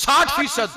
60%